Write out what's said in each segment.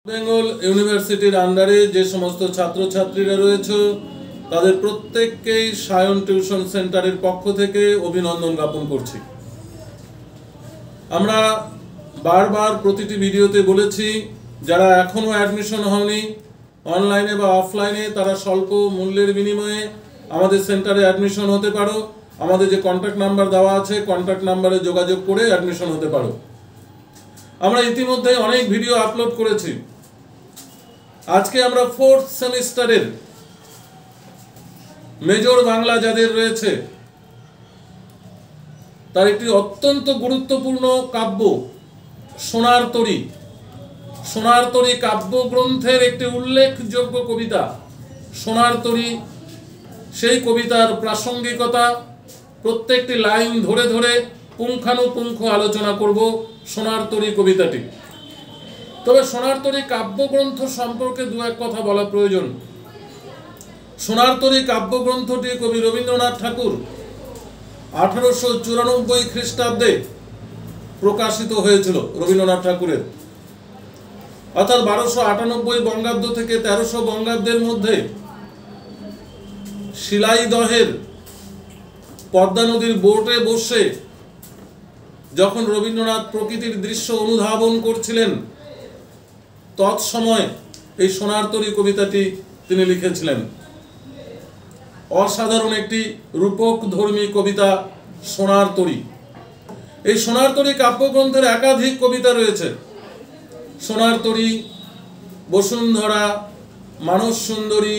বেঙ্গল ইউনিভার্সিটির আন্ডারে যে সমস্ত ছাত্রছাত্রীরা রয়েছে তাদের প্রত্যেককেই সায়ন টিউশন সেন্টারের পক্ষ থেকে অভিনন্দন জ্ঞাপন করছি। আমরা বারবার প্রতিটি ভিডিওতে বলেছি, যারা এখনো অ্যাডমিশন হয়নি অনলাইনে বা অফলাইনে, তারা স্বল্প মূল্যের বিনিময়ে আমাদের সেন্টারে অ্যাডমিশন হতে পারো। আমাদের যে কন্ট্যাক্ট নাম্বার দেওয়া আছে, কন্ট্যাক্ট নাম্বারে যোগাযোগ করে অ্যাডমিশন হতে পারো। আমরা ইতিমধ্যে অনেক ভিডিও আপলোড করেছি। আজকে আমরা 4th সেমিস্টারের মেজর বাংলা যাদের রয়েছে তার একটি অত্যন্ত গুরুত্বপূর্ণ কাব্য সোনার তরী। সোনার তরী কাব্যগ্রন্থের একটি উল্লেখযোগ্য কবিতা সোনার তরী। সেই কবিতার প্রাসঙ্গিকতা প্রত্যেকটি লাইন ধরে ধরে পুঙ্খানুপুঙ্খ আলোচনা করব সোনার তরী কবিতাটি। তবে সোনার তরী কাব্যগ্রন্থ সম্পর্কে দু এক কথা বলা প্রয়োজন। সোনার তরী কাব্যগ্রন্থটি কবি রবীন্দ্রনাথ ঠাকুর 1894 খ্রিস্টাব্দে প্রকাশিত হয়েছিল। রবীন্দ্রনাথ ঠাকুরের অর্থাৎ 1298 বঙ্গাব্দ থেকে 1300 বঙ্গাব্দের মধ্যে শিলাইদহের পদ্মা নদীর বোটে বসে যখন রবীন্দ্রনাথ প্রকৃতির দৃশ্য অনুধাবন করছিলেন, তৎসময় এই সোনার তরী কবিতাটি তিনি লিখেছিলেন। অসাধারণ একটি রূপকধর্মী কবিতা সোনার তরী। এই সোনার তরী কাব্যগ্রন্থের একাধিক কবিতা রয়েছে। সোনার তরী, বসুন্ধরা, মানস সুন্দরী,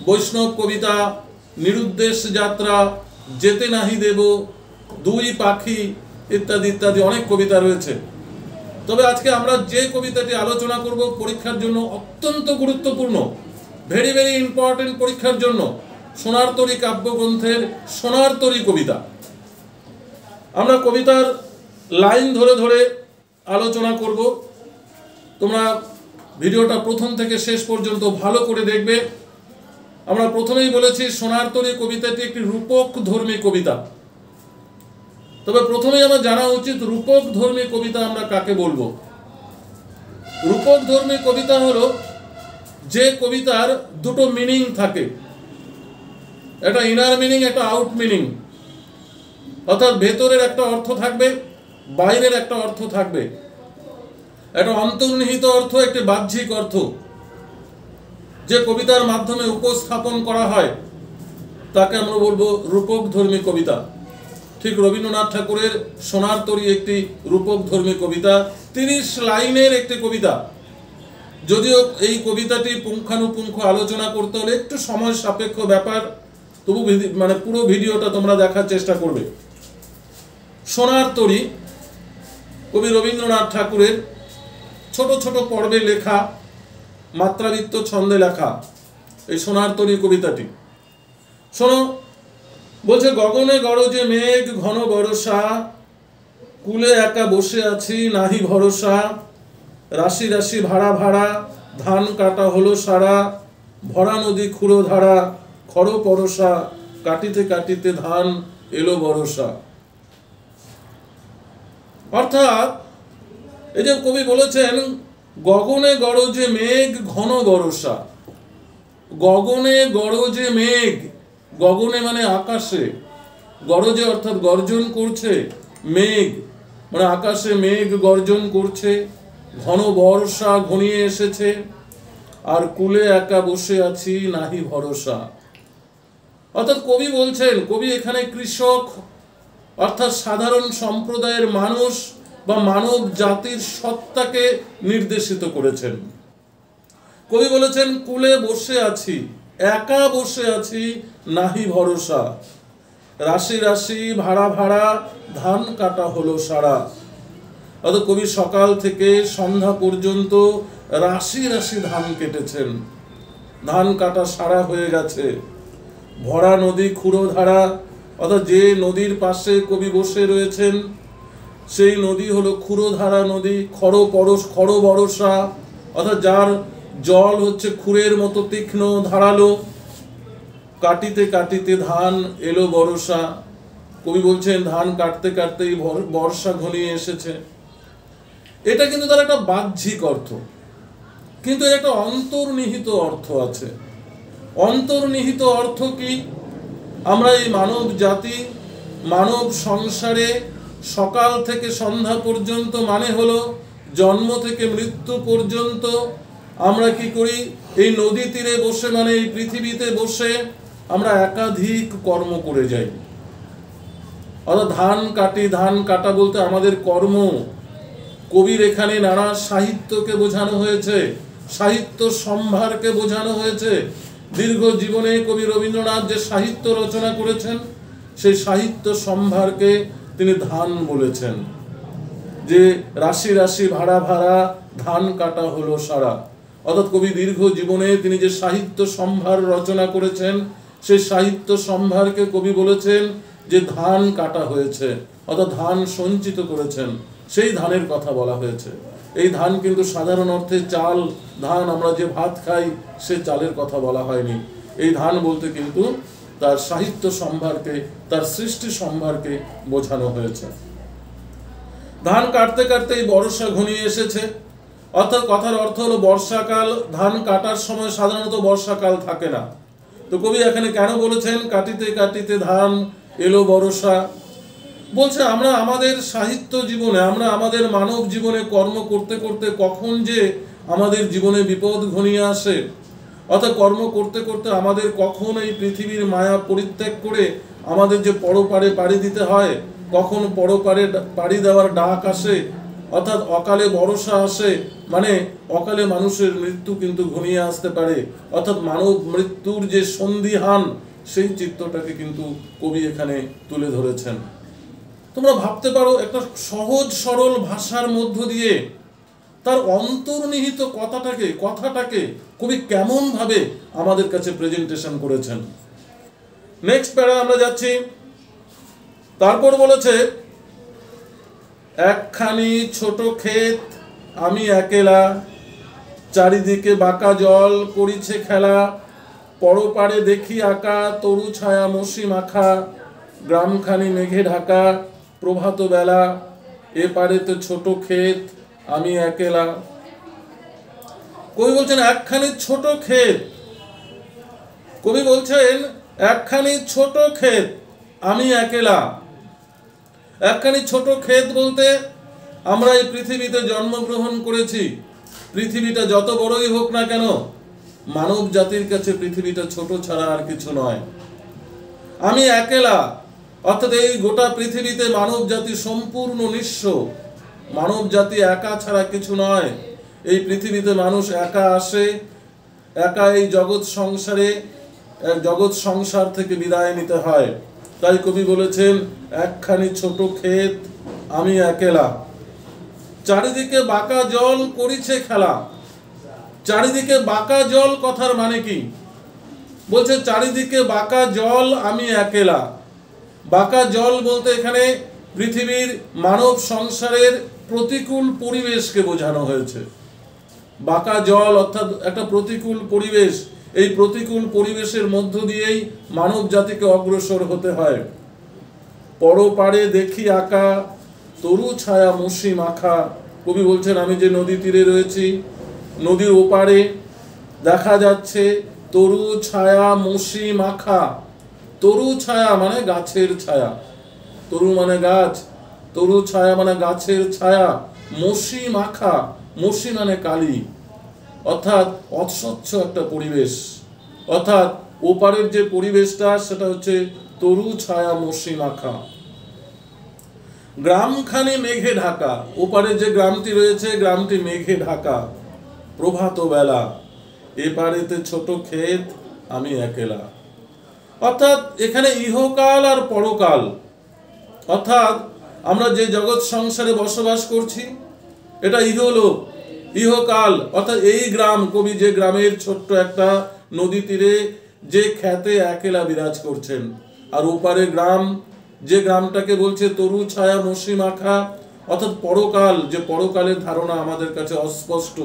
বৈষ্ণব কবিতা, নিরুদ্দেশ যাত্রা, যেতে নাহি দেব, দুই পাখি ইত্যাদি ইত্যাদি অনেক কবিতা রয়েছে। তবে আজকে আমরা যে কবিতাটি আলোচনা করব পরীক্ষার জন্য অত্যন্ত গুরুত্বপূর্ণ, ভেরি ভেরি ইম্পর্টেন্ট পরীক্ষার জন্য, সোনার তরী কাব্যগ্রন্থের সোনার তরী কবিতা। আমরা কবিতার লাইন ধরে ধরে আলোচনা করব। তোমরা ভিডিওটা প্রথম থেকে শেষ পর্যন্ত ভালো করে দেখবে। আমরা প্রথমেই বলেছি সোনার তরী কবিতাটি একটি রূপকধর্মী কবিতা। তবে প্রথমেই আমার জানা উচিত রূপকধর্মী কবিতা আমরা কাকে বলবো। রূপকধর্মী কবিতা হলো যে কবিতার দুটো মিনিং থাকে, একটা ইনার মিনিং, একটা আউট মিনিং। অর্থাৎ ভেতরের একটা অর্থ থাকবে, বাইরের একটা অর্থ থাকবে, একটা অন্তর্নিহিত অর্থ, একটি বাহ্যিক অর্থ যে কবিতার মাধ্যমে উপস্থাপন করা হয় তাকে আমরা বলবো রূপকধর্মী কবিতা। ঠিক রবীন্দ্রনাথ ঠাকুরের সোনার তরী একটি রূপকধর্মী কবিতা, 30 লাইনের একটি কবিতা। যদিও এই কবিতাটি পুঙ্খানুপুঙ্খ আলোচনা করতে হলে একটু সময় সাপেক্ষ ব্যাপার, তবু পুরো ভিডিওটা তোমরা দেখার চেষ্টা করবে। সোনার তরী কবি রবীন্দ্রনাথ ঠাকুরের ছোট ছোট পর্বে লেখা, মাত্রাবৃত্ত ছন্দে লেখা এই সোনার তরী কবিতাটি। শোনো, বলছে, গগনে গরজে মেঘ ঘন বরষা, কুলে একা বসে আছি নাহি ভরসা, রাশি রাশি ভাড়া ভাড়া ধান কাটা হলো সারা, ভরা নদী খুঁড়ো ধারা খড় পরশা, কাটিতে কাটিতে ধান এলো বরষা। অর্থাৎ এই যে কবি বলেছেন গগনে গরজে মেঘ ঘন বরষা। গগনে গরজে মেঘ, গগনে মানে আকাশে, গরজে অর্থাৎ গর্জন করছে, মেঘ মানে আকাশে মেঘ গর্জন করছে, ঘন বর্ষা ঘনিয়ে এসেছে, আর কুলে একা বসে আছি নাহি ভরসা। অর্থাৎ কবি বলছেন, কবি এখানে কৃষক অর্থাৎ সাধারণ সম্প্রদায়ের মানুষ বা মানব জাতির সত্তাকে নির্দেশিত করেছেন। কবি বলেছেন কুলে বসে আছি, একা বসে আছি নাহি ভরসা, রাশি রাশি ভাড়া ভাড়া ধান কাটা হলো সারা। অর্থাৎ কবি সকাল থেকে সন্ধ্যা পর্যন্ত রাশি রাশি ধান কেটেছেন, ধান কাটা সারা হয়ে গেছে। ভরা নদী খুঁড়ো ধারা, অর্থাৎ যে নদীর পাশে কবি বসে রয়েছেন সেই নদী হলো খুঁড়ো ধারা নদী, খড় বরষা, অর্থাৎ যার জল হচ্ছে খুরের মতো তীক্ষ্ণ ধারালো, কাটিতে কাটিতে ধান এলো বরষা। কবি বলছেন ধান কাটতে কাটতেই বর্ষা ঘনিয়ে এসেছে। এটা কিন্তু তার একটা বাহ্যিক অর্থ, কিন্তু এর একটা অন্তর্নিহিত অর্থ আছে। অন্তর্নিহিত অর্থ কি? আমরা এই মানব জাতি, মানব সংসারে সকাল থেকে সন্ধ্যা পর্যন্ত, মানে হলো জন্ম থেকে মৃত্যু পর্যন্ত আমরা কি করি? এই নদী তীরে বসে, মানে এই পৃথিবীতে বসে আমরা একাধিক কর্ম করে যাই। অর্থাৎ ধান কাটি, ধান কাটা বলতে আমাদের কর্ম। কবির এখানে নানা সাহিত্যকে বোঝানো হয়েছে, সাহিত্য সম্ভারকে বোঝানো হয়েছে। দীর্ঘ জীবনে কবি রবীন্দ্রনাথ যে সাহিত্য রচনা করেছেন, সেই সাহিত্য সম্ভারকে তিনি ধান বলেছেন। যে রাশি রাশি ভাড়া ভাড়া ধান কাটা হলো সারা। অর্থাৎ কবি দীর্ঘ জীবনে তিনি যে সাহিত্য সম্ভার রচনা করেছেন, সেই সাহিত্য সম্ভারকে কবি বলেছেন যে ধান কাটা হয়েছে, অর্থাৎ ধান সঞ্চিত করেছেন, সেই ধানের কথা বলা হয়েছে। এই ধান কিন্তু সাধারণ অর্থে চাল, ধান আমরা যে ভাত খাই সে চালের কথা বলা হয়নি। এই ধান বলতে কিন্তু তার সাহিত্য সম্ভারকে, তার সৃষ্টি সম্ভারকে বোঝানো হয়েছে। ধান কাটতে কাটতে এই বর্ষা ঘনিয়ে এসেছে, অর্থাৎ কথার অর্থ হলো বর্ষাকাল। ধান কাটার সময় সাধারণত বর্ষাকাল থাকে না। তো কবি এখানে কেন বলেছেন কাটিতে কাটিতে ধান এলো বর্ষা? বলছে আমরা আমাদের সাহিত্য জীবনে, আমরা আমাদের মানব জীবনে কর্ম করতে করতে কখন যে আমাদের জীবনে বিপদ ঘনিয়ে আসে, অর্থাৎ কর্ম করতে করতে আমাদের কখন এই পৃথিবীর মায়া পরিত্যাগ করে আমাদের যে পরপারে পাড়ি দিতে হয়, কখন পরপারে পাড়ি দেওয়ার ডাক আসে, অর্থাৎ অকালে বর্ষা আসে, মানে অকালে মানুষের মৃত্যু কিন্তু ঘনিয়ে আসতে পারে। অর্থাৎ মানব মৃত্যুর যে সন্ধিহান, সেই চিত্রটাকে কিন্তু কবি এখানে তুলে ধরেছেন। তোমরা ভাবতে পারো একটা সহজ সরল ভাষার মধ্য দিয়ে তার অন্তর্নিহিত কথাটাকে কবি কেমন ভাবে আমাদের কাছে প্রেজেন্টেশন করেছেন। নেক্সট প্যারা আমরা যাচ্ছি। তারপর বলেছে, একখানি ছোট ক্ষেত আমি একেলা, চারিদিকে বাঁকা জল করিছে খেলা, পরপারে দেখি আঁকা তরু ছায়া মসি মাখা, গ্রামখানি মেঘে ঢাকা প্রভাত বেলা, এপারে তো ছোট ক্ষেত আমি একেলা। কবি বলছেন একখানি ছোট ক্ষেত, কবি বলছেন একখানি ছোট ক্ষেত আমি একেলা। একখানি ছোট ক্ষেত বলতে আমরা এই পৃথিবীতে জন্মগ্রহণ করেছি। পৃথিবীটা যত বড়ই হোক না কেন, মানব জাতির কাছে পৃথিবীটা ছোট ছাড়া আর কিছু নয়। আমি একেলা, অর্থাৎ এই গোটা পৃথিবীতে মানব জাতি সম্পূর্ণ নিঃস্ব। মানব জাতি একা ছাড়া কিছু নয়। এই পৃথিবীতে মানুষ একা আসে, একা এই জগৎ সংসার থেকে বিদায় নিতে হয়। তাই কবি বলেছেন একখানি ছোট ক্ষেত আমি একেলা, চারিদিকে বাঁকা জল করিছে খেলা। চারিদিকে বাঁকা জল কথার মানে কি? বলছে চারিদিকে বাঁকা জল আমি একেলা। বাঁকা জল বলতে এখানে পৃথিবীর মানব সংসারের প্রতিকূল পরিবেশকে বোঝানো হয়েছে। বাঁকা জল অর্থাৎ একটা প্রতিকূল পরিবেশ। এই প্রতিকূল পরিবেশের মধ্য দিয়েই মানব জাতিকে অগ্রসর হতে হয়। পরপারে দেখি আঁকা তরু ছায়া মসি মাখা। কবি বলছেন আমি যে নদী তীরে রয়েছি, নদীর ওপারে দেখা যাচ্ছে তরু ছায়া মসি মাখা। তরু ছায়া মানে গাছের ছায়া, তরু মানে গাছ, তরু ছায়া মানে গাছের ছায়া, মসি মাখা, মসি মানে কালি, অর্থাৎ অস্বচ্ছ একটা পরিবেশ। অর্থাৎ ওপারের যে পরিবেশটা সেটা হচ্ছে তরু ছায়া মসি মাখা। গ্রামখানি মেঘে ঢাকা, ওপারে যে গ্রামটি রয়েছে গ্রামটি মেঘে ঢাকা। প্রভাত বেলা, এপারেতে ছোট ক্ষেত আমি একেলা। অর্থাৎ এখানে ইহকাল আর পরকাল, অর্থাৎ আমরা যে জগৎ সংসারে বসবাস করছি এটা ইহলোক, ইহকাল। অর্থাৎ এই গ্রাম, কবি যে গ্রামের ছোট্ট একটা নদী তীরে যে খ্যাতে একেলা বিরাজ করছেন, আর ওপারে গ্রাম, যে গ্রামটাকে বলছে তরু ছায়া মসি মাখা, অর্থাৎ পরকাল। যে পরকালের ধারণা আমাদের কাছে অস্পষ্ট,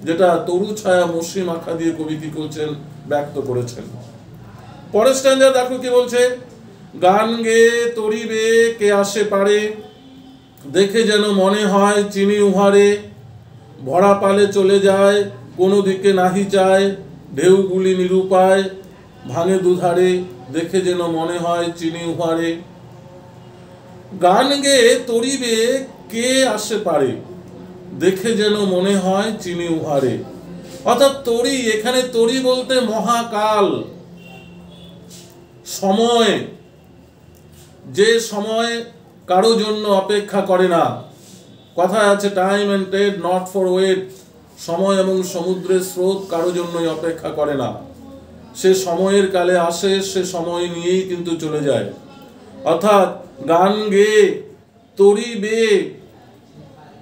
যেটা তরু ছায়া মসি মাখা দিয়ে কবি কি করছেন, ব্যক্ত করেছেন। পরের স্ট্যাঞ্জা দেখো কি বলছে, গান গেয়ে তরিবে কে আসে পারে, দেখে যেন মনে হয় চিনি উহারে, ভরা পালে চলে যায় কোনো দিকে নাহি চায়, ঢেউগুলি নিরুপায়, ভাঙে দুধারে, দেখে যেন মনে হয় চিনি উহারে। গান গেয়ে তরিবে কে আসে পারে, দেখে যেন মনে হয় চিনি উহারে। অর্থাৎ তরি, এখানে তরি বলতে মহাকাল, সময়, যে সময় কারো জন্য অপেক্ষা করে না। কথায় আছে time and Ted not for wait, সময় এবং সমুদ্রের স্রোত কারো জন্যই অপেক্ষা করে না। সে সময়ের কালে আসে, সে সময় নিয়েই কিন্তু চলে যায়। অর্থাৎ গান গেয়ে তরি বেয়ে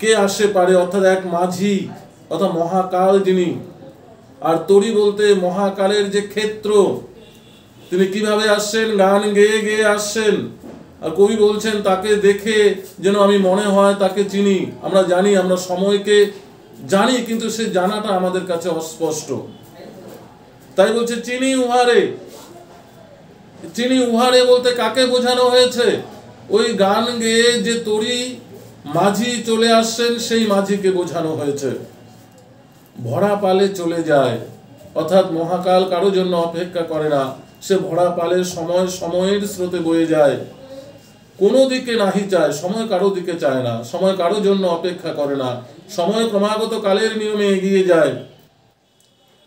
কে আসে পারে, অর্থাৎ এক মাঝি, অর্থাৎ মহাকাল যিনি। আর তরি বলতে মহাকালের যে ক্ষেত্র, তিনি কিভাবে আসছেন, গান গেয়ে গেয়ে আসছেন। আর কবি বলছেন তাকে দেখে যেন আমি মনে হয় তাকে চিনি। আমরা জানি, আমরা সময়কে জানি, কিন্তু সে জানাটা আমাদের কাছে অস্পষ্ট। তাই বলছে চিনি উহারে। চিনি উহারে বলতে কাকে বোঝানো হয়েছে? ওই গান গেয়ে যে তরি মাঝি চলে আসছেন, সেই মাঝিকে বোঝানো হয়েছে। ভরা পালে চলে যায়, অর্থাৎ মহাকাল কারো জন্য অপেক্ষা করে না, সে ভরা পালে সময় সময়ের স্রোতে বয়ে যায়। কোনো দিকে নাহি চায়, সময় কারো দিকে চায় না, সময় কারো জন্য অপেক্ষা করে না, সময় ক্রমাগত কালের নিয়মে এগিয়ে যায়।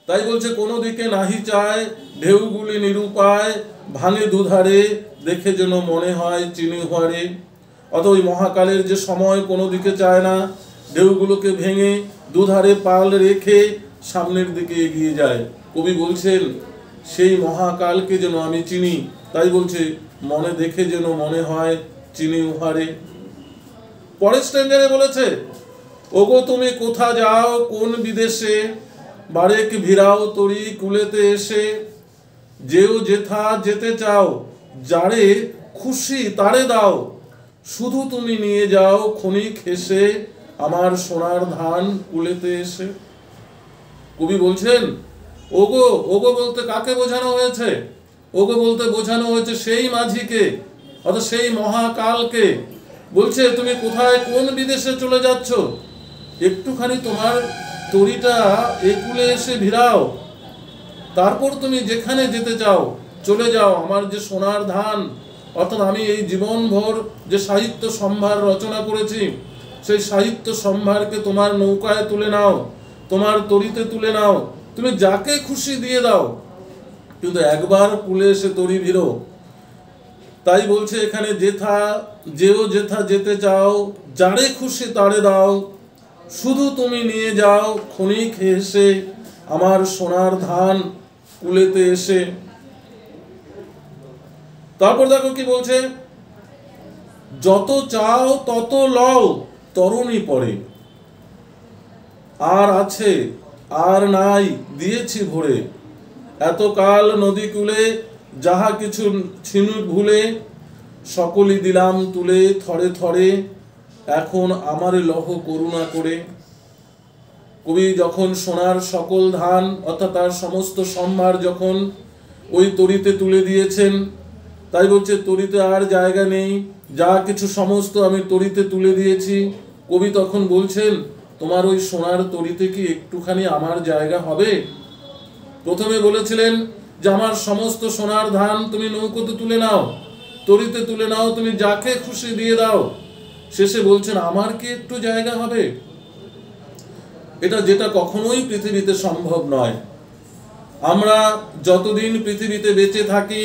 তাই বলছে কোনো দিকে নাহি চায়, ঢেউগুলি নিরুপায়, ভাঙে দুধারে, দেখে যেন মনে হয় চিনি উহারে। অথবা ওই মহাকালের যে সময় কোনো দিকে চায় না, ঢেউগুলোকে ভেঙে দুধারে পাল রেখে সামনের দিকে এগিয়ে যায়। কবি বলছেন সেই মহাকালকে যেন আমি চিনি। তাই বলছে মনে দেখে যেন মনে হয় চিনি উহারে। পরের স্ট্যান্ডারে বলেছে, ওগো তুমি কোথা যাও কোন বিদেশে, বারেক ভিড়াও তরি কুলেতে এসে, যেও যেথা যেতে চাও, যারে খুশি তারে দাও, শুধু তুমি নিয়ে যাও ক্ষণিক হেসে, আমার সোনার ধান কুলেতে এসে। কবি বলছেন ওগো, ওগো বলতে কাকে বোঝানো হয়েছে? ওগো বলতে বোঝানো হয়েছে সেই মাঝিকে, অর্থাৎ সেই মহাকালকে। বলছে তুমি কোথায় কোন বিদেশে চলে যাচ্ছ, একটুখানি তোমার তরিটা একুলে এসে ভিড়াও, তারপর তুমি যেখানে যেতে চাও চলে যাও। আমার যে সোনার ধান, অর্থাৎ আমি এই জীবনভর যে সাহিত্য সম্ভার রচনা করেছি, সেই সাহিত্য সম্ভারকে তোমার নৌকায় তুলে নাও, তোমার তরিতে তুলে নাও, তুমি যাকে খুশি দিয়ে দাও, কিন্তু একবার কুলে এসে তরি ভিড়ো। তাই বলছে এখানে যেথা যেও যেথা যেতে চাও, যারে খুশি তারে দাও, শুধু তুমি নিয়ে যাও ক্ষণিক হেসে, আমার সোনার ধান কুলেতে এসে। তারপর দেখো কি বলছে, যত চাও তত লও তরুণী পরে, আর আছে আর নাই দিয়েছি ভরে, এতকাল নদী কূলে যাহা কিছু ছিনু ভুলে, সকলই দিলাম তুলে থরে থরে, এখন আমারে লহ করুণা করে। কবি যখন সোনার সকল ধান অর্থাৎ তার সমস্ত সম্ভার যখন ওই তরিতে তুলে দিয়েছেন, তাই বলছে তরিতে আর জায়গা নেই, যা কিছু সমস্ত আমি তরিতে তুলে দিয়েছি। কবি তখন বলছেন তোমার ওই সোনার তরিতে কি একটুখানি আমার জায়গা হবে? প্রথমে বলেছিলেন যে আমার সমস্ত সোনার ধান তুমি নৌকোতে তুলে নাও, তরিতে তুলে নাও, তুমি যাকে খুশি দিয়ে দাও। শেষে বলছেন আমার কি একটু জায়গা হবে? এটা যেটা কখনোই পৃথিবীতে সম্ভব নয়। আমরা যতদিন পৃথিবীতে বেঁচে থাকি,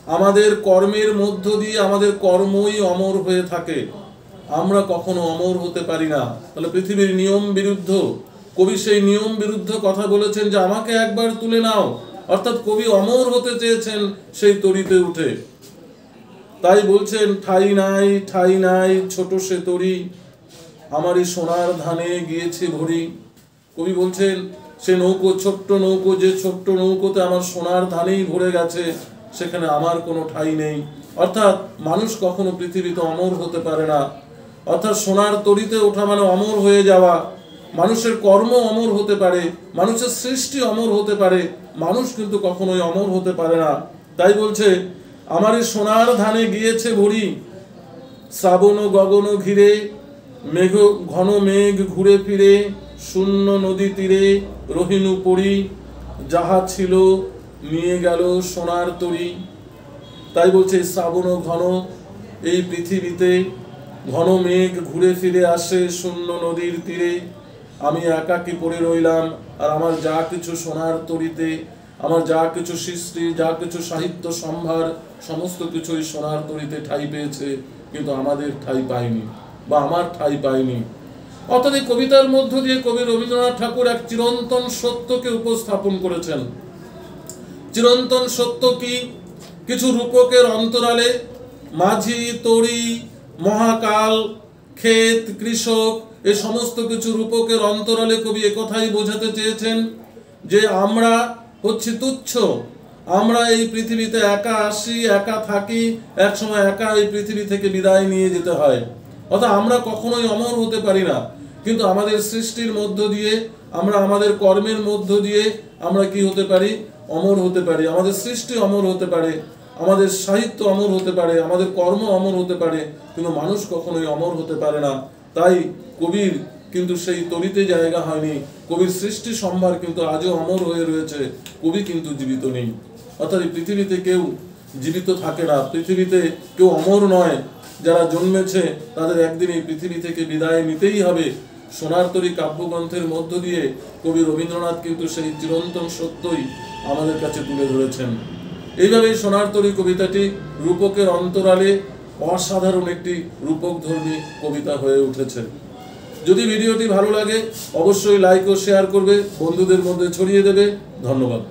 আমাদের কর্মের মধ্য দিয়ে আমাদের কর্মই অমর হয়ে থাকে, আমরা কখনো অমর হতে পারি না। তাহলে পৃথিবীর নিয়ম বিরুদ্ধ। কবি সেই নিয়ম বিরুদ্ধ কথা বলেছেন যে আমাকে একবার তুলে নাও, অর্থাৎ কবি অমর হতে চেয়েছেন সেই তরিতে উঠে। তাই বলছেন ঠাই নাই ঠাই নাই ছোট সে তরি, আমারই সোনার ধানে গিয়েছে ভরি। কবি বলছেন সে নৌকো, ছোট্ট নৌকো, যে ছোট্ট নৌকোতে আমার সোনার ধানেই ভরে গেছে, সেখানে আমার কোনো ঠাই নেই। অর্থাৎ মানুষ কখনো পৃথিবীতে অমর হতে পারে না। অর্থাৎ সোনার তরিতে ওঠা মানে অমর হয়ে যাওয়া। মানুষের কর্ম অমর হতে পারে, মানুষের সৃষ্টি অমর হতে পারে, মানুষ কিন্তু কখনোই অমর হতে পারে না। তাই বলছে আমারই সোনার ধানে গিয়েছে ভরি, শ্রাবণ গগন ঘিরে, মেঘ ঘন মেঘ ঘুরে ফিরে, শূন্য নদী তীরে রহিনু পড়ি, যাহা ছিল নিয়ে গেল সোনার তরী। তাই বলছে শ্রাবণ ঘন, এই পৃথিবীতে ঘন মেঘ ঘুরে ফিরে আসে শূন্য নদীর তীরে। আমি একাকী পড়ে রইলাম, আর আমার যা কিছু সোনার তরীতে, আমার যা কিছু সৃষ্টি, যা কিছু সাহিত্য সম্ভার, সমস্ত কিছুই সোনার তরীতে ঠাঁই পেয়েছে, কিন্তু আমাদের ঠাঁই পায়নি, বা আমার ঠাঁই পায়নি। অর্থাৎ এই কবিতার মধ্য দিয়ে কবি রবীন্দ্রনাথ ঠাকুর এক চিরন্তন সত্যকে উপস্থাপন করেছেন। চিরন্তন সত্য কি? কিছু রূপকের অন্তরালে মাঝি, তরি, মহাকাল, ক্ষেত, কৃষক, এই সমস্ত কিছু রূপকের অন্তরালে কবি একথাই বোঝাতে চেয়েছেন যে আমরা হচ্ছি তুচ্ছ। আমরা এই পৃথিবীতে একা আসি, একা থাকি, এক সময় একা এই পৃথিবী থেকে বিদায় নিয়ে যেতে হয়। অর্থাৎ আমরা কখনোই অমর হতে পারি না, কিন্তু আমাদের সৃষ্টির মধ্য দিয়ে, আমরা আমাদের কর্মের মধ্য দিয়ে আমরা কি হতে পারি? অমর হতে পারি। আমাদের সৃষ্টি অমর হতে পারে, আমাদের সাহিত্য অমর হতে পারে, আমাদের কর্ম অমর হতে পারে, কিন্তু মানুষ কখনোই অমর হতে পারে না। তাই কবির কিন্তু সেই তরিতে জায়গা হয়নি। কবির সৃষ্টি সম্ভার কিন্তু আজও অমর হয়ে রয়েছে, কবি কিন্তু জীবিত নেই। অর্থাৎ এই পৃথিবীতে কেউ জীবিত থাকে না, পৃথিবীতে কেউ অমর নয়। যারা জন্মেছে তাদের একদিন এই পৃথিবী থেকে বিদায় নিতেই হবে। সোনার তরী কাব্যগ্রন্থের মধ্য দিয়ে কবি রবীন্দ্রনাথ কিন্তু সেই চিরন্তন সত্যই আমাদের কাছে তুলে ধরেছেন। এইভাবেই সোনার তরী কবিতাটি রূপকের অন্তরালে অসাধারণ একটি রূপকধর্মী কবিতা হয়ে উঠেছে। যদি ভিডিওটি ভালো লাগে অবশ্যই লাইক ও শেয়ার করবে, বন্ধুদের মধ্যে ছড়িয়ে দেবে। ধন্যবাদ।